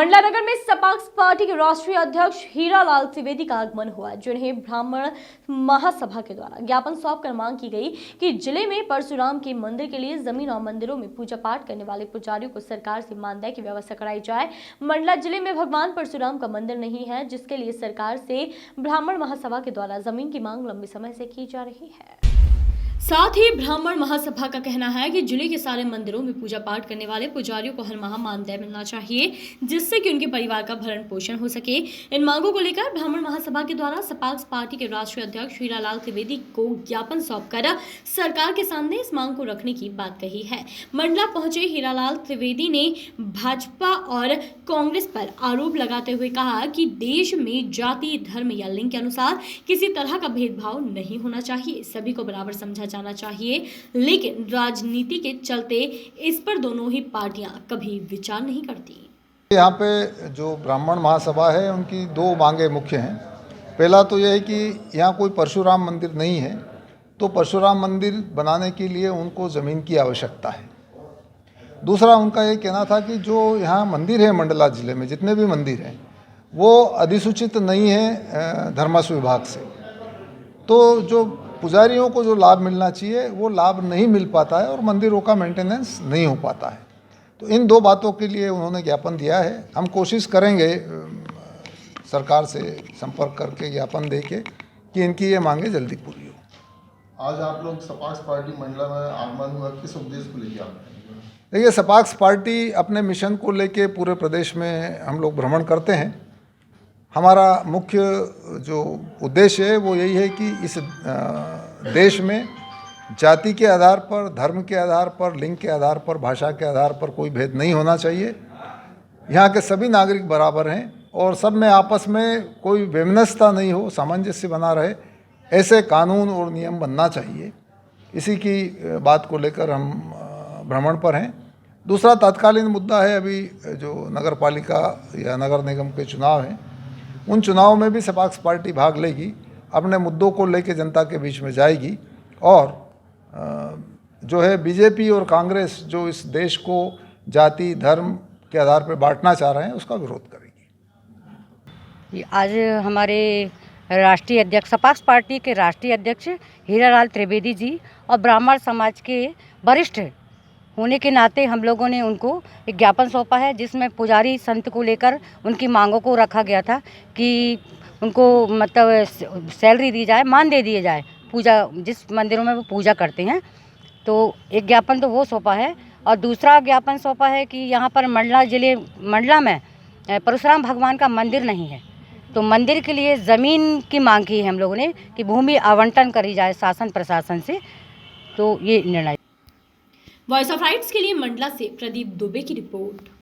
मंडला नगर में सपाक्स पार्टी के राष्ट्रीय अध्यक्ष हीरालाल त्रिवेदी का आगमन हुआ, जिन्हें ब्राह्मण महासभा के द्वारा ज्ञापन सौंपकर मांग की गई कि जिले में परशुराम के मंदिर के लिए जमीन और मंदिरों में पूजा पाठ करने वाले पुजारियों को सरकार से मानदेय की व्यवस्था कराई जाए। मंडला जिले में भगवान परशुराम का मंदिर नहीं है, जिसके लिए सरकार से ब्राह्मण महासभा के द्वारा जमीन की मांग लंबे समय से की जा रही है। साथ ही ब्राह्मण महासभा का कहना है कि जिले के सारे मंदिरों में पूजा पाठ करने वाले पुजारियों को हर माह मानदेय मिलना चाहिए, जिससे कि उनके परिवार का भरण पोषण हो सके। इन मांगों को लेकर ब्राह्मण महासभा के द्वारा सपाक्स पार्टी के राष्ट्रीय अध्यक्ष हीरालाल त्रिवेदी को ज्ञापन सौंपकर सरकार के सामने इस मांग को रखने की बात कही है। मंडला पहुंचे हीरालाल त्रिवेदी ने भाजपा और कांग्रेस पर आरोप लगाते हुए कहा कि देश में जाति, धर्म या लिंग के अनुसार किसी तरह का भेदभाव नहीं होना चाहिए, सभी को बराबर समझा जाना चाहिए, लेकिन राजनीति के चलते इस पर दोनों ही पार्टियां कभी विचार नहीं करती। यहाँ पे जो ब्राह्मण महासभा है उनकी दो मांगे मुख्य हैं। पहला तो यह है कि यहाँ कोई परशुराम मंदिर नहीं है, तो परशुराम मंदिर बनाने के लिए उनको ज़मीन की आवश्यकता है। दूसरा उनका ये कहना था कि जो यहाँ मंदिर है मंडला जिले में जितने भी मंदिर हैं वो अधिसूचित नहीं है धर्मास्व विभाग से, तो जो पुजारियों को जो लाभ मिलना चाहिए वो लाभ नहीं मिल पाता है और मंदिरों का मेंटेनेंस नहीं हो पाता है। तो इन दो बातों के लिए उन्होंने ज्ञापन दिया है। हम कोशिश करेंगे सरकार से संपर्क करके ज्ञापन देके कि इनकी ये मांगे जल्दी पूरी हो। आज आप लोग सपाक्स पार्टी मंडला में आगमन हुआ, किस उद्देश्य को लेकर आए? देखिए, सपाक्स पार्टी अपने मिशन को लेके पूरे प्रदेश में हम लोग भ्रमण करते हैं। हमारा मुख्य जो उद्देश्य है वो यही है कि इस देश में जाति के आधार पर, धर्म के आधार पर, लिंग के आधार पर, भाषा के आधार पर कोई भेद नहीं होना चाहिए। यहाँ के सभी नागरिक बराबर हैं और सब में आपस में कोई वैमनस्यता नहीं हो, सामंजस्य बना रहे, ऐसे कानून और नियम बनना चाहिए। इसी की बात को लेकर हम भ्रमण पर हैं। दूसरा तत्कालीन मुद्दा है अभी जो नगर पालिका या नगर निगम के चुनाव हैं, उन चुनावों में भी सपाक्स पार्टी भाग लेगी, अपने मुद्दों को लेकर जनता के बीच में जाएगी और जो है बीजेपी और कांग्रेस जो इस देश को जाति, धर्म के आधार पर बांटना चाह रहे हैं उसका विरोध करेगी। आज हमारे राष्ट्रीय अध्यक्ष, सपाक्स पार्टी के राष्ट्रीय अध्यक्ष हीरालाल त्रिवेदी जी और ब्राह्मण समाज के वरिष्ठ होने के नाते हम लोगों ने उनको एक ज्ञापन सौंपा है, जिसमें पुजारी संत को लेकर उनकी मांगों को रखा गया था कि उनको मतलब सैलरी दी जाए, मानदेय दिए जाए, पूजा जिस मंदिरों में वो पूजा करते हैं। तो एक ज्ञापन तो वो सौंपा है और दूसरा ज्ञापन सौंपा है कि यहाँ पर मंडला में परशुराम भगवान का मंदिर नहीं है, तो मंदिर के लिए ज़मीन की मांग की है हम लोगों ने कि भूमि आवंटन करी जाए शासन प्रशासन से। तो ये निर्णय। वॉइस ऑफ राइट्स के लिए मंडला से प्रदीप दुबे की रिपोर्ट।